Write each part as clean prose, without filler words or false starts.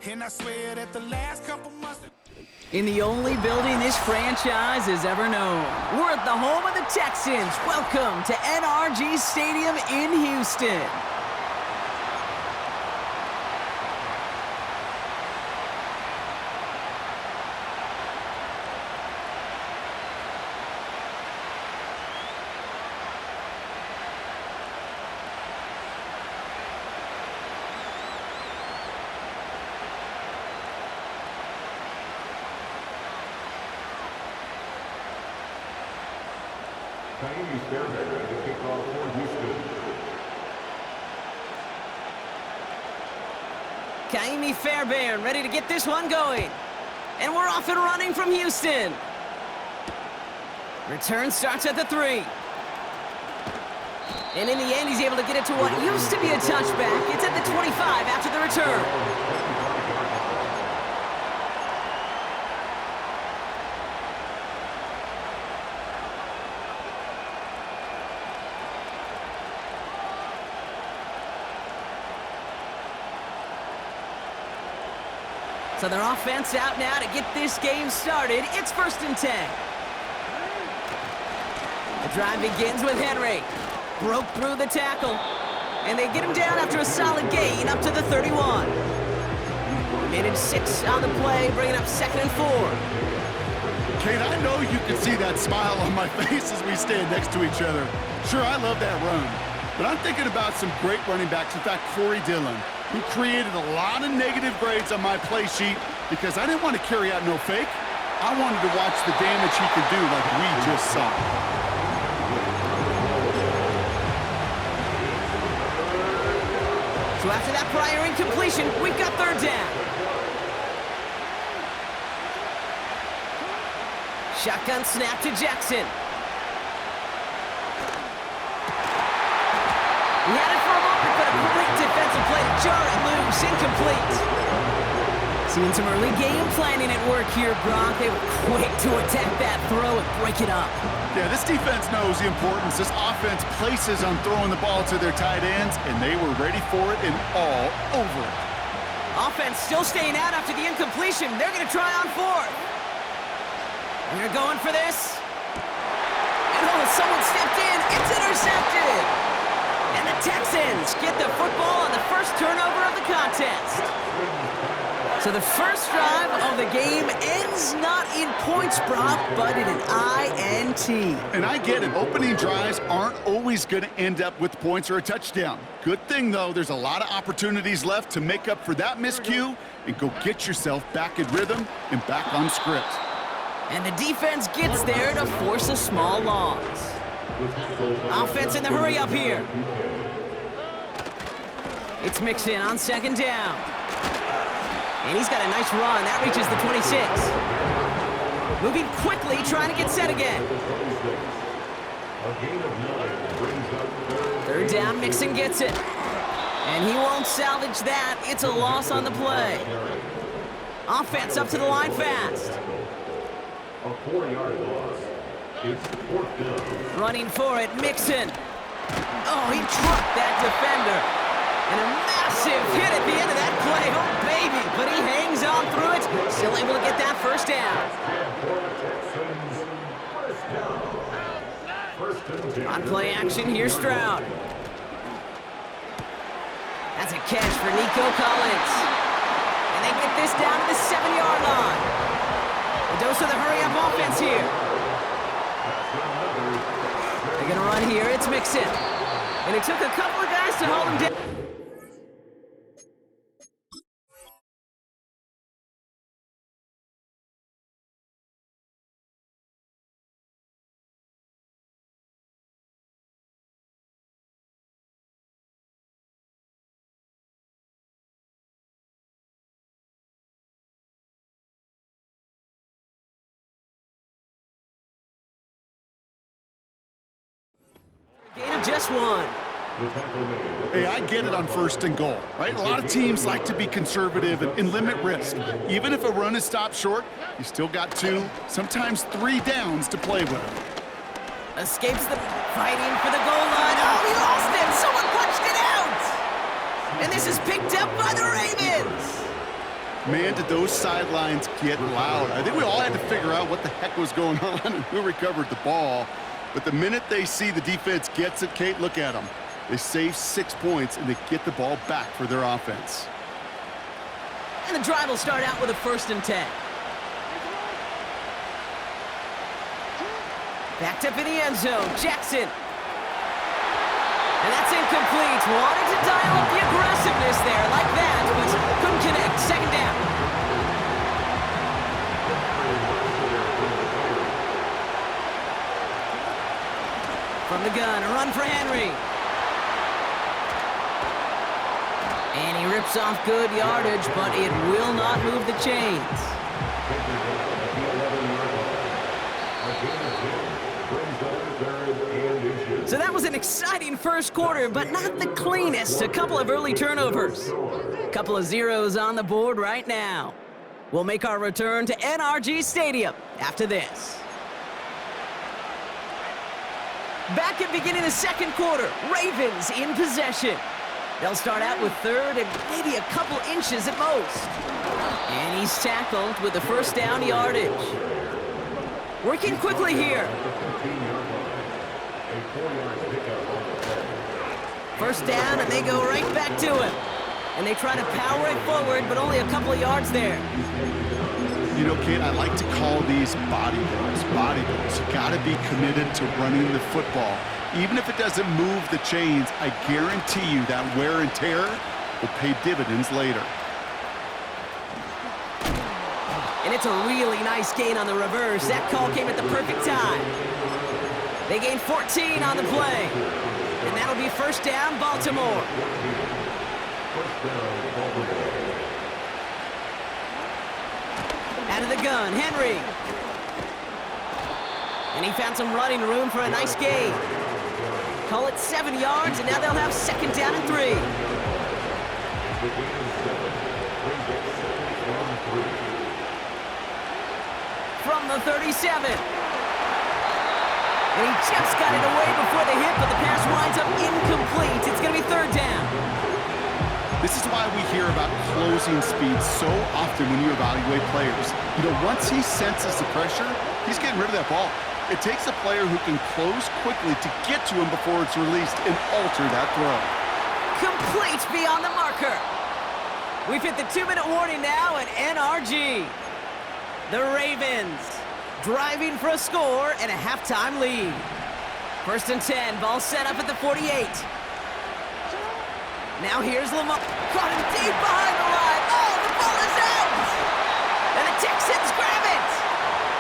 And I swear that the last couple months... In the only building this franchise has ever known, we're at the home of the Texans. Welcome to NRG Stadium in Houston. Kaimi Fairbairn ready to get this one going. And we're off and running from Houston. Return starts at the 3. And in the end, he's able to get it to what used to be a touchback. It's at the 25 after the return. So their offense out now to get this game started. It's 1st and 10. The drive begins with Henry. Broke through the tackle. And they get him down after a solid gain up to the 31. Made it 6 on the play, bringing up 2nd and 4. Kate, I know you can see that smile on my face as we stand next to each other. Sure, I love that run. But I'm thinking about some great running backs. In fact, Corey Dillon, who created a lot of negative grades on my play sheet because I didn't want to carry out no fake. I wanted to watch the damage he could do like we just saw. So after that prior incompletion, we've got 3rd down. Shotgun snap to Jackson. He had it for a moment, but a great defensive play to jar it loose, incomplete. Seeing some early game planning at work here, Brock. They were quick to attack that throw and break it up. Yeah, this defense knows the importance this offense places on throwing the ball to their tight ends, and they were ready for it and all over it. Offense still staying out after the incompletion. They're going to try on 4th. They're going for this. And oh, someone stepped in. It's intercepted. And the Texans get the football on the first turnover of the contest. So the first drive of the game ends not in points, Brock, but in an INT. And I get it. Opening drives aren't always going to end up with points or a touchdown. Good thing, though, there's a lot of opportunities left to make up for that miscue and go get yourself back in rhythm and back on script. And the defense gets there to force a small loss. Offense in the hurry up here. It's Mixon on 2nd down. And he's got a nice run. That reaches the 26. Moving quickly, trying to get set again. 3rd down, Mixon gets it. And he won't salvage that. It's a loss on the play. Offense up to the line fast. A 4-yard loss. It's 4th down. Running for it, Mixon. Oh, he trucked that defender. And a massive hit at the end of that play. Oh, baby. But he hangs on through it. Still able to get that 1st down. On play action, here's Stroud. That's a catch for Nico Collins. And they get this down to the 7-yard line. A dose of the hurry-up offense here. They're going to run here. It's Mixon. And it took a couple of guys to hold him down. Gain of just 1. Hey, I get it on 1st and goal, right? A lot of teams like to be conservative and limit risk. Even if a run is stopped short, you still got 2, sometimes 3 downs to play with. Escapes the fighting for the goal line. Oh, he lost it. Someone punched it out. And this is picked up by the Ravens. Man, did those sidelines get loud. I think we all had to figure out what the heck was going on and who recovered the ball. But the minute they see the defense gets it, Kate, look at them. They save 6 points, and they get the ball back for their offense. And the drive will start out with a 1st and 10. Backed up in the end zone, Jackson. And that's incomplete. Wanted to dial up the aggressiveness there like that, but couldn't connect. 2nd down. From the gun, a run for Henry. And he rips off good yardage, but it will not move the chains. So that was an exciting first quarter, but not the cleanest. A couple of early turnovers. A couple of zeros on the board right now. We'll make our return to NRG Stadium after this. Back at beginning of the second quarter, Ravens in possession. They'll start out with 3rd and maybe a couple inches at most. And he's tackled with the 1st down yardage. Working quickly here. 1st down, and they go right back to him. And they try to power it forward, but only a couple of yards there. You know, Kate, I like to call these body blows. Body blows. You got to be committed to running the football. Even if it doesn't move the chains, I guarantee you that wear and tear will pay dividends later. And it's a really nice gain on the reverse. That call came at the perfect time. They gained 14 on the play. And that'll be 1st down, Baltimore. Out of the gun, Henry. And he found some running room for a nice gain. Call it 7 yards, and now they'll have 2nd down and 3. From the 37. And he just got it away before the hit, but the pass winds up incomplete. It's going to be 3rd down. This is why we hear about closing speed so often when you evaluate players. You know, once he senses the pressure, he's getting rid of that ball. It takes a player who can close quickly to get to him before it's released and alter that throw. Complete beyond the marker. We've hit the 2-minute warning now at NRG. The Ravens driving for a score and a halftime lead. 1st and 10, ball set up at the 48. Now here's Lamar. Caught him deep behind the line. Oh, the ball is out! And the Texans grab it!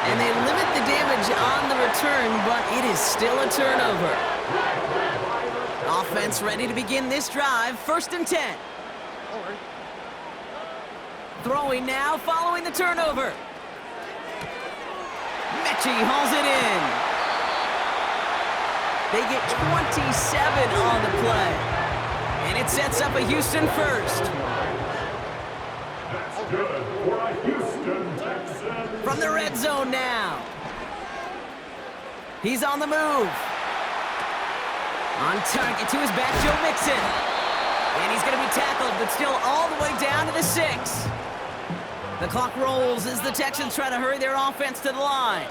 And they limit the damage on the return, but it is still a turnover. Offense ready to begin this drive. 1st and 10. Throwing now following the turnover. Mechie hauls it in. They get 27 on the play. And it sets up a Houston 1st. That's good for a Houston Texans. From the red zone now. He's on the move. On target to his back, Joe Mixon. And he's going to be tackled, but still all the way down to the 6. The clock rolls as the Texans try to hurry their offense to the line.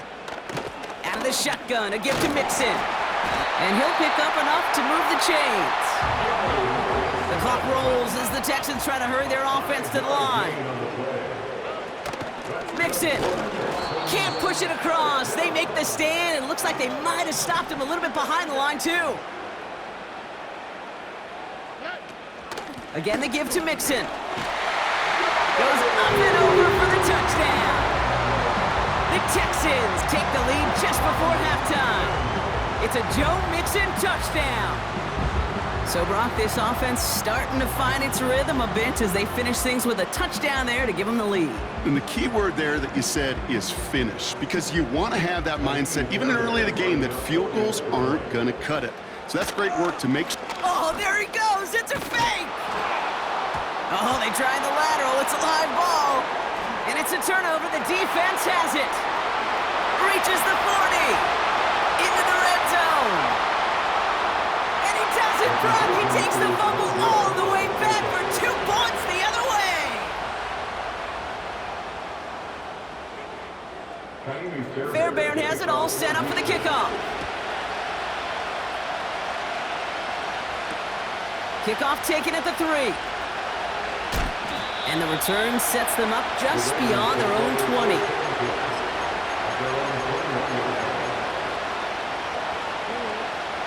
Out of the shotgun, a give to Mixon. And he'll pick up enough to move the chains. The clock rolls as the Texans try to hurry their offense to the line. Mixon can't push it across. They make the stand. It looks like they might have stopped him a little bit behind the line, too. Again, the give to Mixon. Goes up and over for the touchdown. The Texans take the lead just before halftime. It's a Joe Mixon touchdown. So, Brock, this offense starting to find its rhythm a bit as they finish things with a touchdown there to give them the lead. And the key word there that you said is finish, because you want to have that mindset, even early in the game, that field goals aren't going to cut it. So that's great work to make. Oh, there he goes. It's a fake. Oh, they tried the lateral. It's a live ball. And it's a turnover. The defense has it. Reaches the 40. Into the red zone. And he does it, Brock. He takes the fumble all the way back for 2 points the other way. Fairbairn has it all set up for the kickoff. Kickoff taken at the 3. And the return sets them up just beyond their own 20.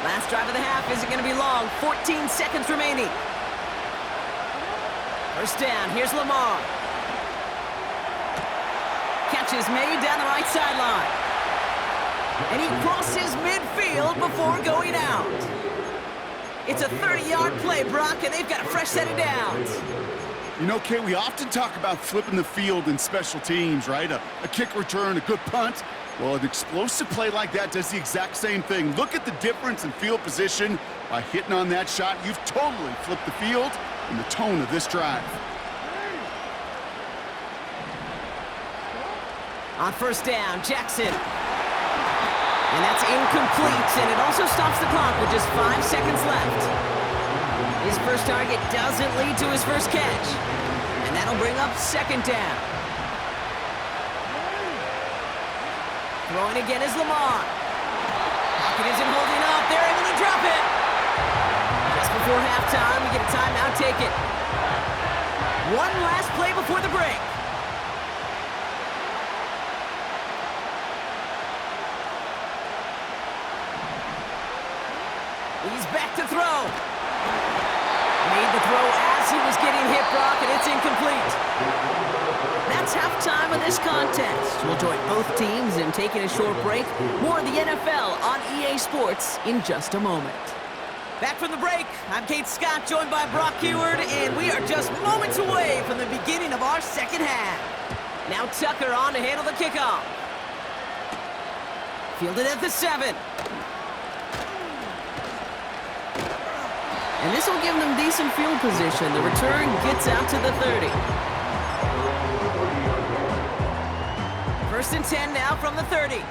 Last drive of the half isn't going to be long. 14 seconds remaining. First down. Here's Lamar. Catch is made down the right sideline. And he crosses midfield before going out. It's a 30-yard play, Brock, and they've got a fresh set of downs. You know, Kate, we often talk about flipping the field in special teams, right? A kick return, a good punt. Well, an explosive play like that does the exact same thing. Look at the difference in field position. By hitting on that shot, you've totally flipped the field and the tone of this drive. On first down, Jackson. And that's incomplete, and it also stops the clock with just 5 seconds left. His first target doesn't lead to his first catch, and that'll bring up second down. Throwing again is Lamar. Pocket isn't holding up. They're able to drop it. Just before halftime, we get a timeout taken. One last play before the break. He's back to throw. Made the throw as he was getting hit, Brock, and it's incomplete. That's halftime of this contest. We'll join both teams in taking a short break. More of the NFL on EA Sports in just a moment. Back from the break, I'm Kate Scott, joined by Brock Heward, and we are just moments away from the beginning of our second half. Now Tucker on to handle the kickoff. Fielded at the 7. And this will give them decent field position. The return gets out to the 30. First and 10 now from the 30.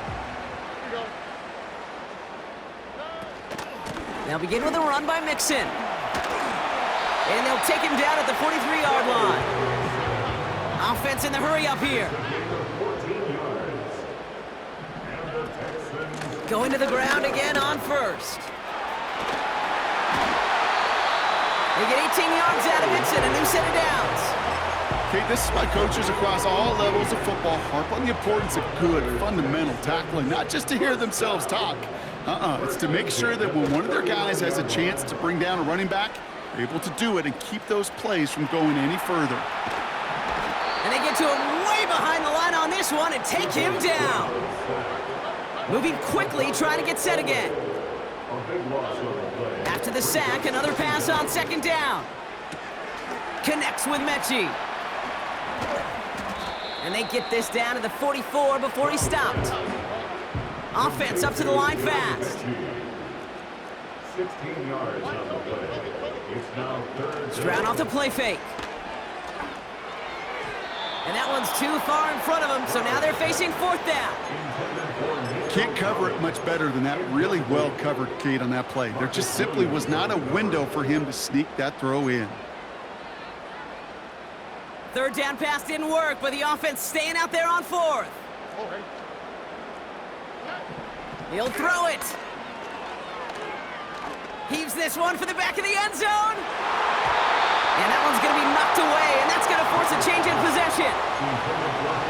They'll begin with a run by Mixon. And they'll take him down at the 43-yard line. Offense in the hurry up here. Going to the ground again on first. They get 18 yards out of it, and a new set of downs. Okay, this is why coaches across all levels of football harp on the importance of good, fundamental tackling, not just to hear themselves talk. It's to make sure that when one of their guys has a chance to bring down a running back, they're able to do it and keep those plays from going any further. And they get to him way behind the line on this one and take him down. Moving quickly, trying to get set again. After the sack, another pass on second down. Connects with Mechie. And they get this down to the 44 before he stopped. Offense up to the line fast. 16 yards on the play. It's now third. Stroud off the play fake. And that one's too far in front of them, so now they're facing fourth down. Can't cover it much better than that really well covered Kate on that play. There just simply was not a window for him to sneak that throw in. Third down pass didn't work, but the offense staying out there on fourth. He'll throw it. Heaves this one for the back of the end zone. And that one's going to be knocked away, and that's going to force a change in possession.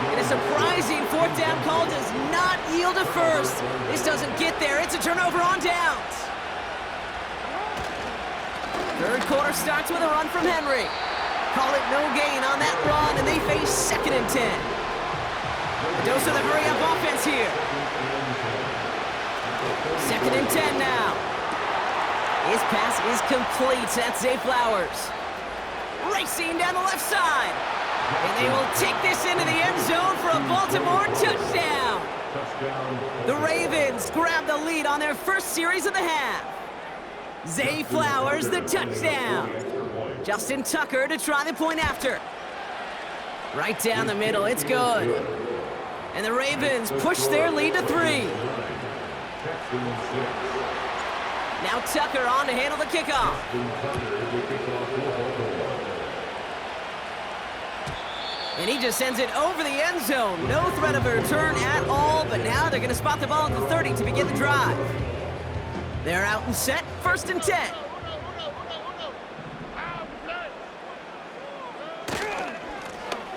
And a surprising fourth down call does not yield a first. This doesn't get there. It's a turnover on downs. Third quarter starts with a run from Henry. Call it no gain on that run, and they face second and 10. A dose of the hurry-up offense here. Second and 10 now. His pass is complete. That's Zay Flowers. Racing down the left side. And they will take this into the end zone for a Baltimore touchdown. The Ravens grab the lead on their first series of the half. Zay Flowers, the touchdown. Justin Tucker to try the point after. Right down the middle, it's good. And the Ravens push their lead to 3. Now Tucker on to handle the kickoff. And he just sends it over the end zone. No threat of a return at all are going to spot the ball at the 30 to begin the drive. They're out and set, 1st and 10.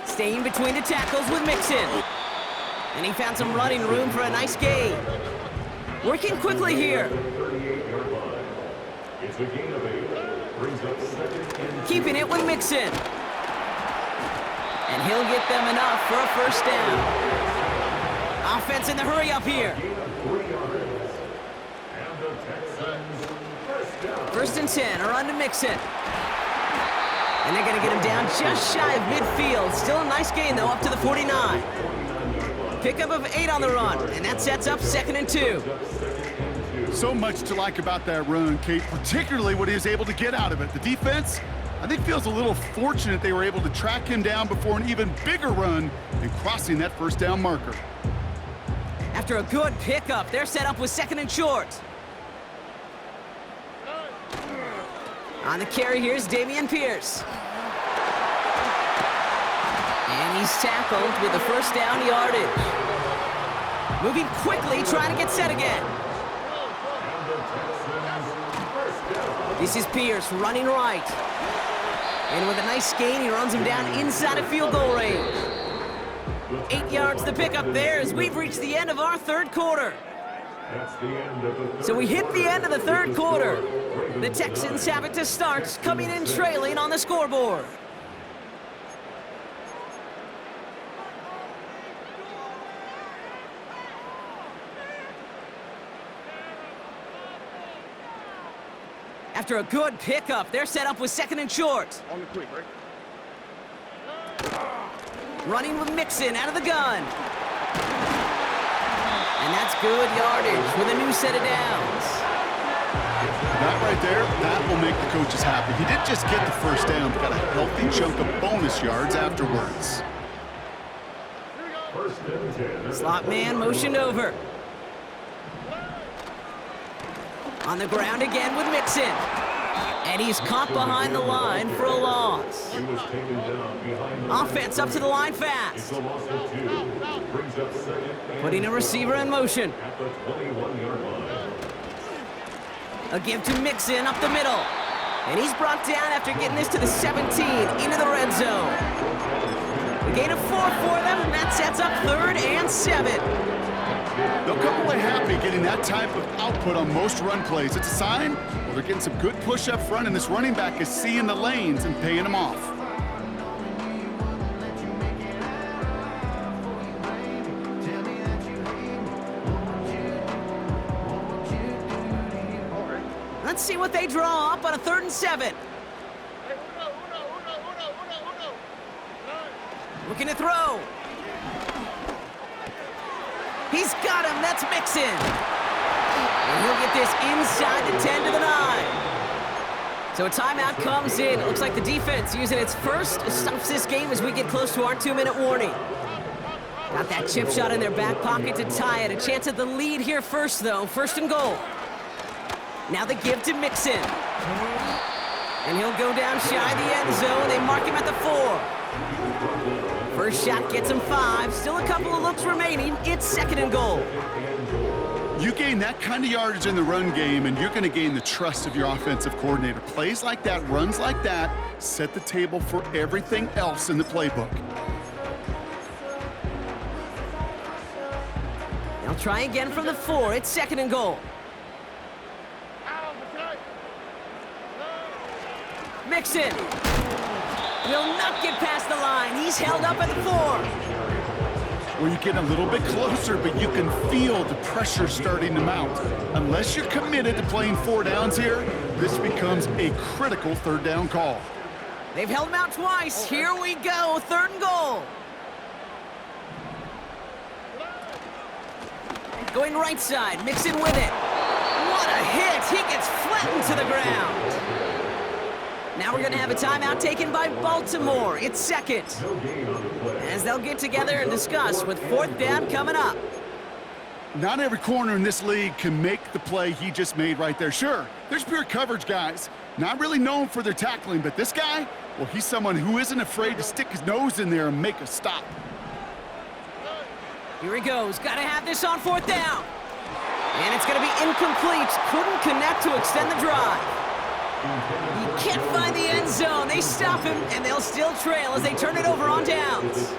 Staying between the tackles with Mixon. And he found some running room for a nice gain. Working quickly here. It's a gain of 8. Brings up 2nd and Keeping it with Mixon. And he'll get them enough for a 1st down. Offense in the hurry up here. gain of 3 yards. And the Texans 1st down. 1st and 10 are on to Mixon. And they're going to get him down just shy of midfield. Still a nice gain, though, up to the 49. Pickup of 8 on the run, and that sets up 2nd and 2. So much to like about that run, Kate, particularly what he was able to get out of it. The defense, I think, feels a little fortunate they were able to track him down before an even bigger run and crossing that 1st down marker. After a good pickup, they're set up with 2nd and short. On the carry, here's Dameon Pierce. And he's tackled with the 1st down yardage. Moving quickly, trying to get set again. This is Pierce running right. And with a nice gain, he runs him down inside of field goal range. 8 yards to pick up there as we've reached the end of our 3rd quarter. That's the end of the 3rd. So we hit the end of the 3rd quarter. The Texans have it to start, coming in trailing on the scoreboard. After a good pickup, they're set up with 2nd and short. On the quick, right? Running with Mixon out of the gun. And that's good yardage with a new set of downs. That right there, that will make the coaches happy. He didn't just get the 1st down, but got a healthy chunk of bonus yards afterwards. 1st and 10. Slot man motioned over. On the ground again with Mixon. And he's caught behind the line for a loss. He was taken down behind the Offense up to the line It's fast. a loss of 2. Brings up 2nd and Putting a receiver in motion. at the 21-yard line. A give to Mixon up the middle. And he's brought down after getting this to the 17 into the red zone. A gain of 4 for them, and that sets up 3rd and 7. They'll come away happy getting that type of output on most run plays. It's a sign, well, they're getting some good push up front, and this running back is seeing the lanes and paying them off. Let's see what they draw up on a 3rd and 7. Looking to throw. He's got him. That's Mixon. And he'll get this inside the 10 to the 9. So a timeout comes in. It looks like the defense using its first stops this game as we get close to our 2-minute warning. Got that chip shot in their back pocket to tie it. A chance at the lead here first, though. 1st and goal. Now the give to Mixon. And he'll go down shy of the end zone. They mark him at the 4. First shot gets him 5. Still a couple of looks remaining. It's 2nd and goal. You gain that kind of yardage in the run game, and you're going to gain the trust of your offensive coordinator. Plays like that, runs like that, set the table for everything else in the playbook. They'll try again from the 4. It's 2nd and goal. Mixon will not get past the line. He's held up at the 4. Where you get a little bit closer, but you can feel the pressure starting to mount. Unless you're committed to playing 4 downs here, this becomes a critical 3rd down call. They've held him out twice. Here we go, 3rd and goal. Going right side, Mixon with it. What a hit! He gets flattened to the ground. Now we're going to have a timeout taken by Baltimore. It's 2nd. As they'll get together and discuss with 4th down coming up. Not every corner in this league can make the play he just made right there. Sure, there's pure coverage guys. Not really known for their tackling, but this guy, well, he's someone who isn't afraid to stick his nose in there and make a stop. Here he goes. Got to have this on 4th down. And it's going to be incomplete. Couldn't connect to extend the drive. He can't find the end zone. They stop him, and they'll still trail as they turn it over on downs.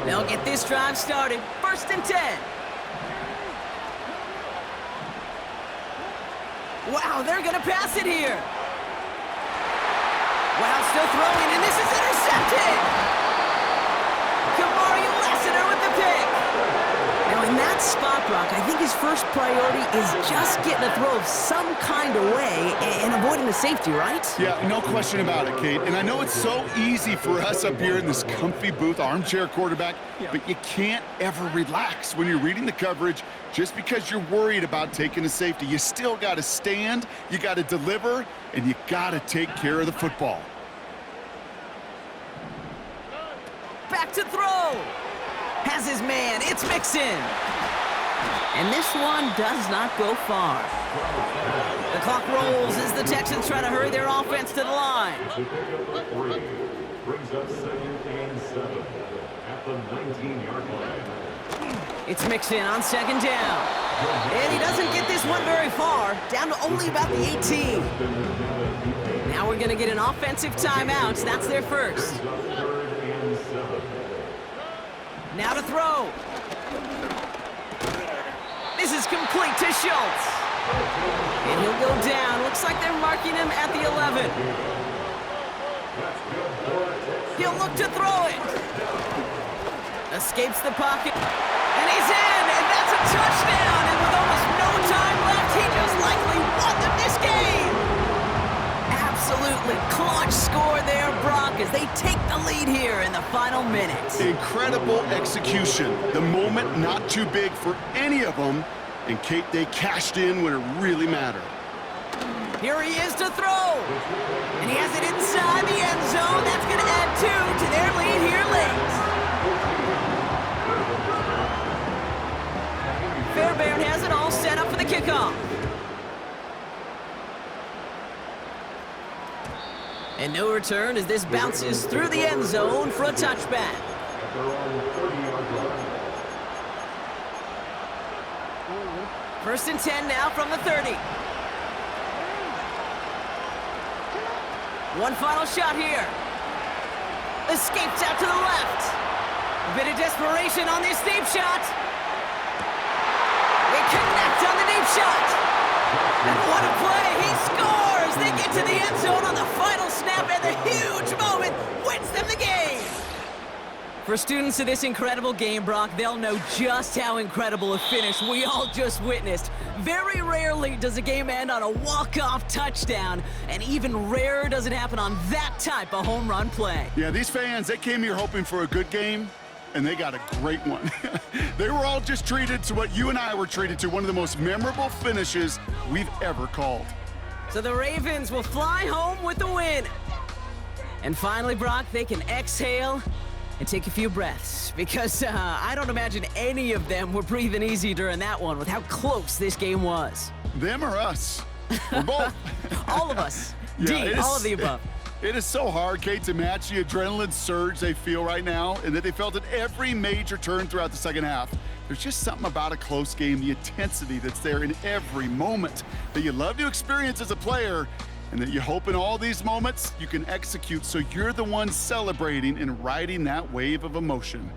They'll get this drive started. 1st and 10. Wow, they're going to pass it here. Wow, still throwing, and this is intercepted. Kamari Lassiter with the pick. Now, in that spot, Brock, I think his first priority is just getting a throw of some kind of way and avoiding the safety, right? Yeah, no question about it, Kate. And I know it's so easy for us up here in this comfy booth, armchair quarterback, but you can't ever relax when you're reading the coverage just because you're worried about taking a safety. You still got to stand, you got to deliver, and you got to take care of the football. Back to throw. Has his man. It's Mixon. And this one does not go far. The clock rolls as the Texans try to hurry their offense to the line. Brings up 2nd and 7 at the 19-yard line. It's Mixon on 2nd down. And he doesn't get this one very far. Down to only about the 18. Now we're going to get an offensive timeout. That's their first. Now to throw. This is complete to Schultz. And he'll go down. Looks like they're marking him at the 11. He'll look to throw it. Escapes the pocket. And he's in. And that's a touchdown. And with almost no time left, he just likely won them this game. Absolutely clutch score there, Brock, as they take the lead here in the final minutes. Incredible execution. The moment not too big for any of them. And, Kate, they cashed in when it really mattered. Here he is to throw. And he has it inside the end zone. That's going to add 2 to their lead here late. Fairbairn has it all set up for the kickoff. And no return as this bounces through the end zone for a touchback. First and 10 now from the 30. One final shot here. Escapes out to the left. A bit of desperation on this deep shot. They connect on the deep shot. And what a play. He scores. They get to the end zone on the final snap, and the huge moment wins them the game. For students of this incredible game, Brock, they'll know just how incredible a finish we all just witnessed. Very rarely does a game end on a walk-off touchdown, and even rarer does it happen on that type of home run play. Yeah, these fans, they came here hoping for a good game, and they got a great one. They were all just treated to what you and I were treated to, one of the most memorable finishes we've ever called. So the Ravens will fly home with the win. And finally, Brock, they can exhale and take a few breaths, because I don't imagine any of them were breathing easy during that one with how close this game was. Them or us? Or both. All of us. Yeah, all of the above. It is so hard, Kate, to match the adrenaline surge they feel right now, and that they felt at every major turn throughout the second half. There's just something about a close game, the intensity that's there in every moment that you love to experience as a player, and that you hope in all these moments you can execute so you're the one celebrating and riding that wave of emotion.